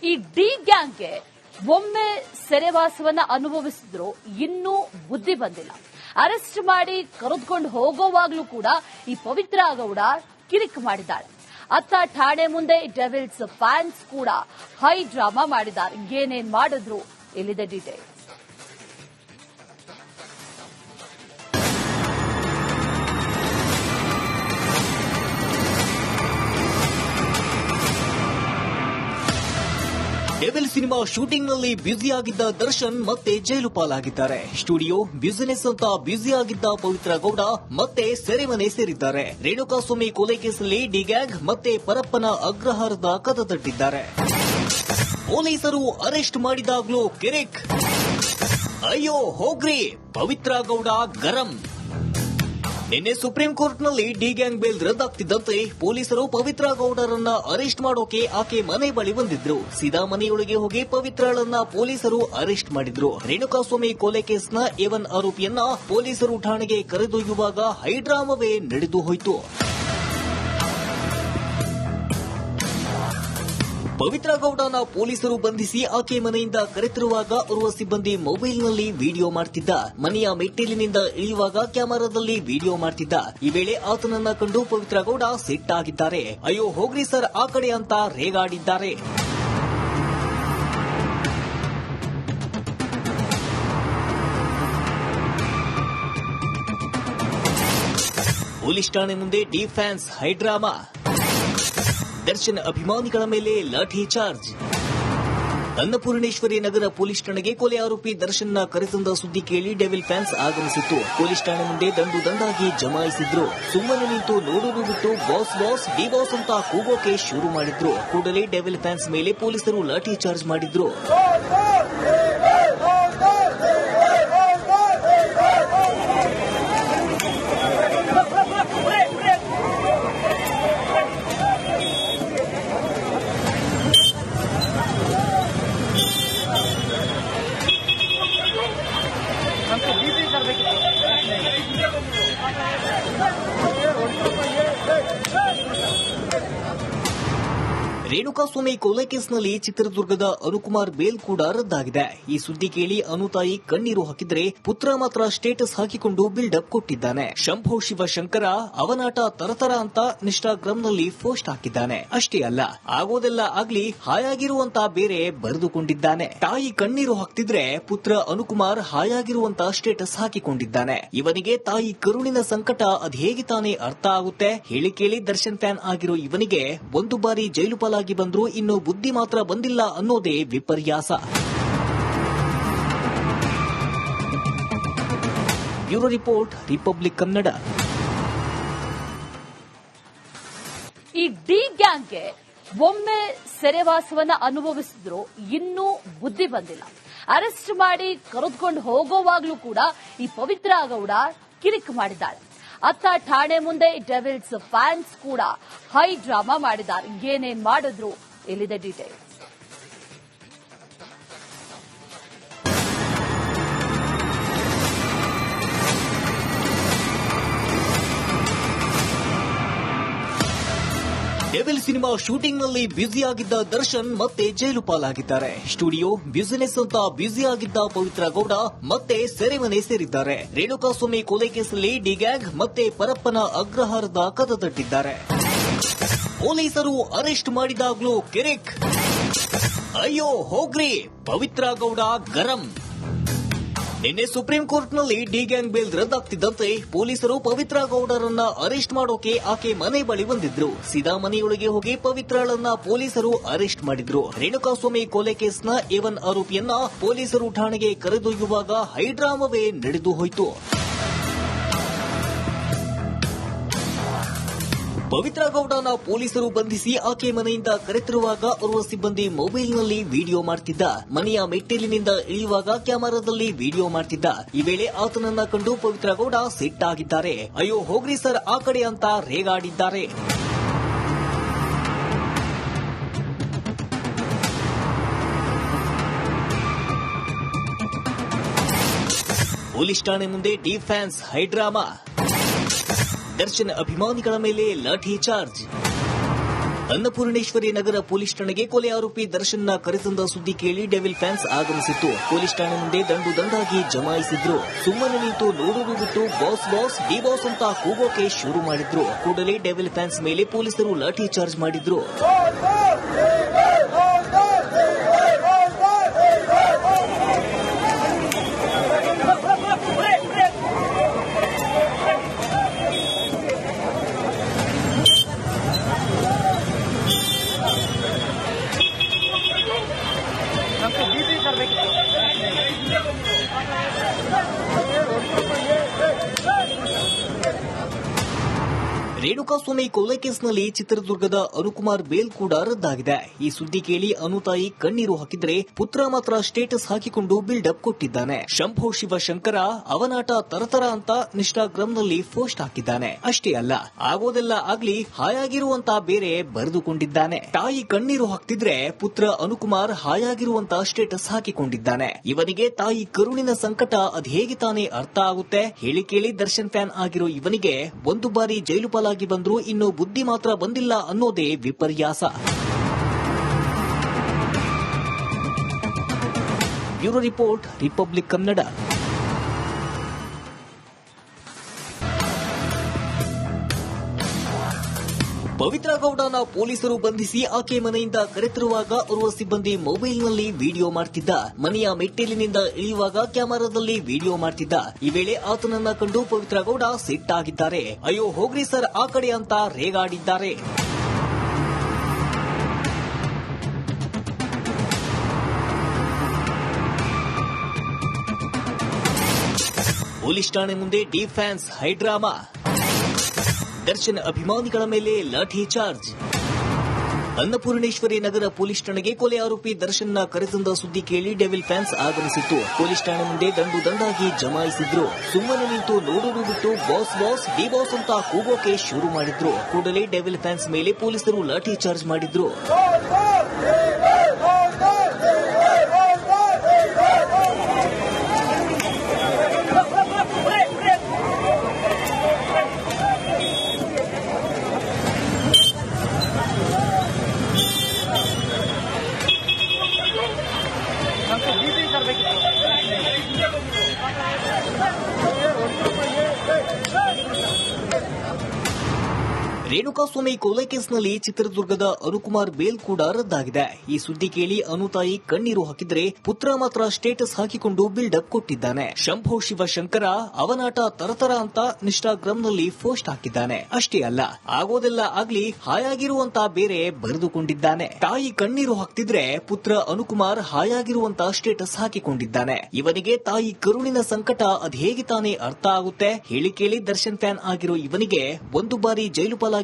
ಈ ಡಿ ಗ್ಯಾಂಗ್ಗೆ ಒಮ್ಮೆ ಸೆರೆವಾಸವನ್ನ ಅನುಭವಿಸಿದ್ರು ಇನ್ನೂ ಬುದ್ಧಿ ಬಂದಿಲ್ಲ. ಅರೆಸ್ಟ್ ಮಾಡಿ ಕರೆದುಕೊಂಡು ಹೋಗೋವಾಗ್ಲೂ ಕೂಡ ಈ ಪವಿತ್ರ ಗೌಡ ಕಿರಿಕ್ ಮಾಡಿದ್ದಾಳೆ. ಅತ್ತ ಠಾಣೆ ಮುಂದೆ ಡೆವಿಲ್ಸ್ ಫ್ಯಾನ್ಸ್ ಕೂಡ ಹೈ ಡ್ರಾಮಾ ಮಾಡಿದ್ದಾರೆ. ಏನೇನ್ ಮಾಡಿದ್ರು ಇಲ್ಲಿದೆ ಡೀಟೇಲ್ಸ್. ಡೆವಿಲ್ ಸಿನಿಮಾ ಶೂಟಿಂಗ್ ನಲ್ಲಿ ಬ್ಯುಸಿಯಾಗಿದ್ದ ದರ್ಶನ್ ಮತ್ತೆ ಜೈಲು ಪಾಲಾಗಿದ್ದಾರೆ. ಸ್ಟುಡಿಯೋ ಬಿಸಿನೆಸ್ ಅಂತ ಬ್ಯುಸಿಯಾಗಿದ್ದ ಪವಿತ್ರ ಗೌಡ ಮತ್ತೆ ಸೆರೆಮನೆ ಸೇರಿದ್ದಾರೆ. ರೇಣುಕಾಸ್ವಾಮಿ ಕೊಲೆ ಕೇಸಲ್ಲಿ ಡಿ ಗ್ಯಾಂಗ್ ಮತ್ತೆ ಪರಪ್ಪನ ಅಗ್ರಹಾರದ ಕದ ತಟ್ಟಿದ್ದಾರೆ. ಪೊಲೀಸರು ಅರೆಸ್ಟ್ ಮಾಡಿದಾಗ್ಲೂ ಕಿರಿಕ್. ಅಯ್ಯೋ ಹೋಗ್ರಿ, ಪವಿತ್ರ ಗೌಡ ಗರಂ. ನಿನ್ನೆ ಸುಪ್ರೀಂ ಕೋರ್ಟ್ನಲ್ಲಿ ಡಿ ಗ್ಯಾಂಗ್ ಬೇಲ್ ರದ್ದಾಗ್ತಿದ್ದಂತೆ ಪೊಲೀಸರು ಪವಿತ್ರ ಗೌಡರನ್ನ ಅರೆಸ್ಟ್ ಮಾಡೋಕೆ ಆಕೆ ಮನೆ ಬಳಿ ಬಂದಿದ್ರು. ಸೀದಾ ಮನೆಯೊಳಗೆ ಹೋಗಿ ಪವಿತ್ರಳನ್ನ ಪೊಲೀಸರು ಅರೆಸ್ಟ್ ಮಾಡಿದ್ರು. ರೇಣುಕಾಸ್ವಾಮಿ ಕೊಲೆ ಕೇಸ್ನ A1 ಆರೋಪಿಯನ್ನ ಪೊಲೀಸರು ಠಾಣೆಗೆ ಕರೆದೊಯ್ಯುವಾಗ ಹೈಡ್ರಾಮವೇ ನಡೆದು ಹೋಯಿತು. ಪವಿತ್ರ ಗೌಡನ ಪೊಲೀಸರು ಬಂಧಿಸಿ ಆಕೆ ಮನೆಯಿಂದ ಕರೆತರುವಾಗ ಓರ್ವ ಸಿಬ್ಬಂದಿ ಮೊಬೈಲ್ನಲ್ಲಿ ವಿಡಿಯೋ ಮಾಡ್ತಿದ್ದ. ಮನೆಯ ಮೆಟ್ಟಿಲಿನಿಂದ ಇಳಿಯುವಾಗ ಕ್ಯಾಮೆರಾದಲ್ಲಿ ವಿಡಿಯೋ ಮಾಡ್ತಿದ್ದ. ಈ ವೇಳೆ ಆತನನ್ನ ಕಂಡು ಪವಿತ್ರ ಗೌಡ ಸಿಟ್ಟಾಗಿದ್ದಾರೆ. ಅಯ್ಯೋ ಹೋಗ್ರಿ ಸರ್ ಆ ಕಡೆ ಅಂತ ರೇಗಾಡಿದ್ದಾರೆ. ಪೊಲೀಸ್ ಠಾಣೆ ಮುಂದೆ ಡಿ ಫ್ಯಾನ್ಸ್ ಹೈಡ್ರಾಮಾ. ದರ್ಶನ್ ಅಭಿಮಾನಿಗಳ ಮೇಲೆ ಲಾಠಿ ಚಾರ್ಜ್. ಅನ್ನಪೂರ್ಣೇಶ್ವರಿ ನಗರ ಪೊಲೀಸ್ ಠಾಣೆಗೆ ಕೊಲೆ ಆರೋಪಿ ದರ್ಶನ್ನ ಕರೆತಂದ ಸುದ್ದಿ ಕೇಳಿ ಡೆವಿಲ್ ಫ್ಯಾನ್ಸ್ ಆಗಮಿಸಿತ್ತು. ಪೊಲೀಸ್ ಠಾಣೆ ಮುಂದೆ ದಂಡಾಗಿ ಜಮಾಯಿಸಿದ್ರು. ಸುಮ್ಮನೆ ನಿಂತು ನೋಡೋದು ಬಿಟ್ಟು ಬಾಸ್ ಬಾಸ್ ಡಿ ಬಾಸ್ ಅಂತ ಕೂಗೋಕೆ ಶುರು ಮಾಡಿದ್ರು. ಕೂಡಲೇ ಡೆವಿಲ್ ಫ್ಯಾನ್ಸ್ ಮೇಲೆ ಪೊಲೀಸರು ಲಾಠಿ ಚಾರ್ಜ್ ಮಾಡಿದ್ರು. ರೇಣುಕಾಸ್ವಾಮಿ ಕೊಲೆ ಕೇಸ್ನಲ್ಲಿ ಚಿತ್ರದುರ್ಗದ ಅನುಕುಮಾರ್ ಬೇಲ್ ಕೂಡ ರದ್ದಾಗಿದೆ. ಈ ಸುದ್ದಿ ಕೇಳಿ ಅನುತಾಯಿ ಕಣ್ಣೀರು ಹಾಕಿದ್ರೆ, ಪುತ್ರ ಮಾತ್ರ ಸ್ಟೇಟಸ್ ಹಾಕಿಕೊಂಡು ಬಿಲ್ಡಪ್ ಕೊಟ್ಟಿದ್ದಾನೆ. ಶಂಭೋ ಶಿವಶಂಕರ ಅವನಾಟ ತರತರ ಅಂತ ಇನ್ಸ್ಟಾಗ್ರಾಂನಲ್ಲಿ ಪೋಸ್ಟ್ ಹಾಕಿದ್ದಾನೆ. ಅಷ್ಟೇ ಅಲ್ಲ, ಆಗೋದೆಲ್ಲ ಆಗ್ಲಿ ಹಾಯಾಗಿರುವಂತ ಬೇರೆ ಬರೆದುಕೊಂಡಿದ್ದಾನೆ. ತಾಯಿ ಕಣ್ಣೀರು ಹಾಕ್ತಿದ್ರೆ ಪುತ್ರ ಅನುಕುಮಾರ್ ಹಾಯಾಗಿರುವಂತ ಸ್ಟೇಟಸ್ ಹಾಕಿಕೊಂಡಿದ್ದಾನೆ. ಇವನಿಗೆ ತಾಯಿ ಕರುಣಿನ ಸಂಕಟ ಅದ್ ಹೇಗೆ ತಾನೇ ಅರ್ಥ ಆಗುತ್ತೆ ಹೇಳಿ ಕೇಳಿ. ದರ್ಶನ್ ಫ್ಯಾನ್ ಆಗಿರೋ ಇವನಿಗೆ ಒಂದು ಬಾರಿ ಜೈಲು ಪಾಲಾಗಿ ಬಂದ್ರು ಇನ್ನು ಬುದ್ಧಿ ಮಾತ್ರ ಬಂದಿಲ್ಲ ಅನ್ನೋದೇ ವಿಪರ್ಯಾಸ. Bureau report, Republic Kannada. ಈ ಡಿ ಗ್ಯಾಂಗ್ಗೆ ಒಮ್ಮೆ ಸೆರೆವಾಸವನ್ನ ಅನುಭವಿಸಿದ್ರು ಇನ್ನೂ ಬುದ್ಧಿ ಬಂದಿಲ್ಲ. ಅರೆಸ್ಟ್ ಮಾಡಿ ಕರೆದುಕೊಂಡು ಹೋಗೋವಾಗ್ಲೂ ಕೂಡ ಈ ಪವಿತ್ರ ಗೌಡ ಕಿರಿಕ್ ಮಾಡಿದ್ದಾಳೆ. ಅತ್ತ ಠಾಣೆ ಮುಂದೆ ಡೆವಿಲ್ಸ್ ಫ್ಯಾನ್ಸ್ ಕೂಡ ಹೈ ಡ್ರಾಮಾ ಮಾಡಿದ್ದಾರೆ. ಏನೇನ್ ಮಾಡಿದ್ರು ಇಲ್ಲಿದೆ ಡೀಟೇಲ್ಸ್. ಡೆವಿಲ್ ಸಿನಿಮಾ ಶೂಟಿಂಗ್ ನಲ್ಲಿ ಬ್ಯುಸಿಯಾಗಿದ್ದ ದರ್ಶನ್ ಮತ್ತೆ ಜೈಲು ಪಾಲಾಗಿದ್ದಾರೆ. ಸ್ಟುಡಿಯೋ ಬಿಸಿನೆಸ್ ಅಂತ ಬ್ಯುಸಿಯಾಗಿದ್ದ ಪವಿತ್ರ ಗೌಡ ಮತ್ತೆ ಸೆರೆಮನೆ ಸೇರಿದ್ದಾರೆ. ರೇಣುಕಾಸ್ವಾಮಿ ಕೊಲೆ ಕೇಸಲ್ಲಿ ಡಿ ಗ್ಯಾಂಗ್ ಮತ್ತೆ ಪರಪ್ಪನ ಅಗ್ರಹಾರದ ಕದ ತಟ್ಟಿದ್ದಾರೆ. ಪೊಲೀಸರು ಅರೆಸ್ಟ್ ಮಾಡಿದಾಗ್ಲೂ ಕಿರಿಕ್. ಅಯ್ಯೋ ಹೋಗ್ರಿ, ಪವಿತ್ರ ಗೌಡ ಗರಂ. ನಿನ್ನೆ ಸುಪ್ರೀಂ ಕೋರ್ಟ್ನಲ್ಲಿ ಡಿ ಗ್ಯಾಂಗ್ ಬೇಲ್ ರದ್ದಾಗ್ತಿದ್ದಂತೆ ಪೊಲೀಸರು ಪವಿತ್ರ ಗೌಡರನ್ನ ಅರೆಸ್ಟ್ ಮಾಡೋಕೆ ಆಕೆ ಮನೆ ಬಳಿ ಬಂದಿದ್ರು. ಸೀದಾ ಮನೆಯೊಳಗೆ ಹೋಗಿ ಪವಿತ್ರಳನ್ನ ಪೊಲೀಸರು ಅರೆಸ್ಟ್ ಮಾಡಿದ್ರು. ರೇಣುಕಾಸ್ವಾಮಿ ಕೊಲೆ ಕೇಸ್ನ A1 ಆರೋಪಿಯನ್ನ ಪೊಲೀಸರು ಠಾಣೆಗೆ ಕರೆದೊಯ್ಯುವಾಗ ಹೈಡ್ರಾಮವೇ ನಡೆದು ಹೋಯಿತು. ಪವಿತ್ರ ಗೌಡನ ಪೊಲೀಸರು ಬಂಧಿಸಿ ಆಕೆ ಮನೆಯಿಂದ ಕರೆತರುವಾಗ ಓರ್ವ ಸಿಬ್ಬಂದಿ ಮೊಬೈಲ್ನಲ್ಲಿ ವಿಡಿಯೋ ಮಾಡ್ತಿದ್ದ. ಮನೆಯ ಮೆಟ್ಟಿಲಿನಿಂದ ಇಳಿಯುವಾಗ ಕ್ಯಾಮೆರಾದಲ್ಲಿ ವಿಡಿಯೋ ಮಾಡ್ತಿದ್ದ. ಈ ವೇಳೆ ಆತನನ್ನ ಕಂಡು ಪವಿತ್ರ ಗೌಡ ಸಿಟ್ಟಾಗಿದ್ದಾರೆ. ಅಯ್ಯೋ ಹೋಗ್ರಿ ಸರ್ ಆ ಕಡೆ ಅಂತ ರೇಗಾಡಿದ್ದಾರೆ. ಪೊಲೀಸ್ ಠಾಣೆ ಮುಂದೆ ಡಿ ಫ್ಯಾನ್ಸ್ ಹೈಡ್ರಾಮಾ. ದರ್ಶನ್ ಅಭಿಮಾನಿಗಳ ಮೇಲೆ ಲಾಠಿ ಚಾರ್ಜ್. ಅನ್ನಪೂರ್ಣೇಶ್ವರಿ ನಗರ ಪೊಲೀಸ್ ಠಾಣೆಗೆ ಕೊಲೆ ಆರೋಪಿ ದರ್ಶನ್ನ ಕರೆತಂದ ಸುದ್ದಿ ಕೇಳಿ ಡೆವಿಲ್ ಫ್ಯಾನ್ಸ್ ಆಗಮಿಸಿತ್ತು. ಪೊಲೀಸ್ ಠಾಣೆ ಮುಂದೆ ದಂಡಾಗಿ ಜಮಾಯಿಸಿದ್ರು. ಸುಮ್ಮನೆ ನಿಂತು ನೋಡೋದು ಬಿಟ್ಟು ಬಾಸ್ ಬಾಸ್ ಡಿ ಬಾಸ್ ಅಂತ ಕೂಗೋಕೆ ಶುರು ಮಾಡಿದ್ರು. ಕೂಡಲೇ ಡೆವಿಲ್ ಫ್ಯಾನ್ಸ್ ಮೇಲೆ ಪೊಲೀಸರು ಲಾಠಿ ಚಾರ್ಜ್ ಮಾಡಿದ್ರು. ರೇಣುಕಾಸ್ವಾಮಿ ಕೊಲೆ ಕೇಸ್ನಲ್ಲಿ ಚಿತ್ರದುರ್ಗದ ಅನುಕುಮಾರ್ ಬೇಲ್ ಕೂಡ ರದ್ದಾಗಿದೆ. ಈ ಸುದ್ದಿ ಕೇಳಿ ಅನು ತಾಯಿ ಕಣ್ಣೀರು ಹಾಕಿದ್ರೆ, ಪುತ್ರ ಮಾತ್ರ ಸ್ಟೇಟಸ್ ಹಾಕಿಕೊಂಡು ಬಿಲ್ಡಪ್ ಕೊಟ್ಟಿದ್ದಾನೆ. ಶಂಭೋ ಶಿವಶಂಕರ ಅವನಾಟ ತರತರ ಅಂತ ಇನ್ಸ್ಟಾಗ್ರಾಂನಲ್ಲಿ ಪೋಸ್ಟ್ ಹಾಕಿದ್ದಾನೆ. ಅಷ್ಟೇ ಅಲ್ಲ, ಆಗೋದೆಲ್ಲ ಆಗ್ಲಿ ಹಾಯಾಗಿರುವಂತ ಬೇರೆ ಬರೆದುಕೊಂಡಿದ್ದಾನೆ. ತಾಯಿ ಕಣ್ಣೀರು ಹಾಕ್ತಿದ್ರೆ ಪುತ್ರ ಅನುಕುಮಾರ್ ಹಾಯಾಗಿರುವಂತ ಸ್ಟೇಟಸ್ ಹಾಕಿಕೊಂಡಿದ್ದಾನೆ. ಇವನಿಗೆ ತಾಯಿ ಕರುಣಿನ ಸಂಕಟ ಅದ್ ಹೇಗೆ ತಾನೇ ಅರ್ಥ ಆಗುತ್ತೆ? ಹೇಳಿ ಕೇಳಿ ದರ್ಶನ್ ಫ್ಯಾನ್ ಆಗಿರೋ ಇವನಿಗೆ ಒಂದು ಬಾರಿ ಜೈಲು ಪಾಲಾಗಿ ಬಂದ್ರು, ಇನ್ನು ಬುದ್ಧಿ ಮಾತ್ರ ಬಂದಿಲ್ಲ ಅನ್ನೋದೇ ವಿಪರ್ಯಾಸ. Bureau report, Republic Kannada. Pavithra ಗೌಡನ ಪೊಲೀಸರು ಬಂಧಿಸಿ ಆಕೆ ಮನೆಯಿಂದ ಕರೆತರುವಾಗ ಓರ್ವ ಸಿಬ್ಬಂದಿ ಮೊಬೈಲ್ನಲ್ಲಿ ವಿಡಿಯೋ ಮಾಡ್ತಿದ್ದ. ಮನೆಯ ಮೆಟ್ಟಿಲಿನಿಂದ ಇಳಿಯುವಾಗ ಕ್ಯಾಮೆರಾದಲ್ಲಿ ವಿಡಿಯೋ ಮಾಡ್ತಿದ್ದ. ಈ ವೇಳೆ ಆತನನ್ನ ಕಂಡು ಪವಿತ್ರ ಗೌಡ ಸಿಟ್ಟಾಗಿದ್ದಾರೆ. ಅಯ್ಯೋ ಹೋಗ್ರಿ ಸರ್ ಆ ಕಡೆ ಅಂತ ರೇಗಾಡಿದ್ದಾರೆ. ಪೊಲೀಸ್ ಠಾಣೆ ಮುಂದೆ ಡಿ ಫ್ಯಾನ್ಸ್ ಹೈಡ್ರಾಮಾ. ದರ್ಶನ್ ಅಭಿಮಾನಿಗಳ ಮೇಲೆ ಲಾಠಿ ಚಾರ್ಜ್. ಅನ್ನಪೂರ್ಣೇಶ್ವರಿ ನಗರ ಪೊಲೀಸ್ ಠಾಣೆಗೆ ಕೊಲೆ ಆರೋಪಿ ದರ್ಶನ್ನ ಕರೆತಂದ ಸುದ್ದಿ ಕೇಳಿ ಡೆವಿಲ್ ಫ್ಯಾನ್ಸ್ ಆಗಮಿಸಿತ್ತು. ಪೊಲೀಸ್ ಠಾಣೆ ಮುಂದೆ ದಂಡಾಗಿ ಜಮಾಯಿಸಿದ್ರು. ಸುಮ್ಮನೆ ನಿಂತು ನೋಡೋದು ಬಿಟ್ಟು ಬಾಸ್ ಬಾಸ್ ಡಿ ಬಾಸ್ ಅಂತ ಕೂಗೋಕೆ ಶುರು ಮಾಡಿದ್ರು. ಕೂಡಲೇ ಡೆವಿಲ್ ಫ್ಯಾನ್ಸ್ ಮೇಲೆ ಪೊಲೀಸರು ಲಾಠಿ ಚಾರ್ಜ್ ಮಾಡಿದ್ರು. ರೇಣುಕಾಸ್ವಾಮಿ ಕೊಲೆ ಕೇಸ್ನಲ್ಲಿ ಚಿತ್ರದುರ್ಗದ ಅನುಕುಮಾರ್ ಬೇಲ್ ಕೂಡ ರದ್ದಾಗಿದೆ. ಈ ಸುದ್ದಿ ಕೇಳಿ ಅನು ತಾಯಿ ಕಣ್ಣೀರು ಹಾಕಿದ್ರೆ, ಪುತ್ರ ಮಾತ್ರ ಸ್ಟೇಟಸ್ ಹಾಕಿಕೊಂಡು ಬಿಲ್ಡಪ್ ಕೊಟ್ಟಿದ್ದಾನೆ. ಶಂಭೋ ಶಿವಶಂಕರ ಅವನಾಟ ತರತರ ಅಂತ ಇನ್ಸ್ಟಾಗ್ರಾಂನಲ್ಲಿ ಪೋಸ್ಟ್ ಹಾಕಿದ್ದಾನೆ. ಅಷ್ಟೇ ಅಲ್ಲ, ಆಗೋದೆಲ್ಲ ಆಗ್ಲಿ ಹಾಯಾಗಿರುವಂತ ಬೇರೆ ಬರೆದುಕೊಂಡಿದ್ದಾನೆ. ತಾಯಿ ಕಣ್ಣೀರು ಹಾಕ್ತಿದ್ರೆ ಪುತ್ರ ಅನುಕುಮಾರ್ ಹಾಯಾಗಿರುವಂತ ಸ್ಟೇಟಸ್ ಹಾಕಿಕೊಂಡಿದ್ದಾನೆ. ಇವನಿಗೆ ತಾಯಿ ಕರುಣಿನ ಸಂಕಟ ಅದ್ ಹೇಗೆ ತಾನೇ ಅರ್ಥ ಆಗುತ್ತೆ? ಹೇಳಿ ಕೇಳಿ ದರ್ಶನ್ ಫ್ಯಾನ್ ಆಗಿರೋ ಇವನಿಗೆ ಒಂದು ಬಾರಿ ಜೈಲು ಪಾಲಾಗಿ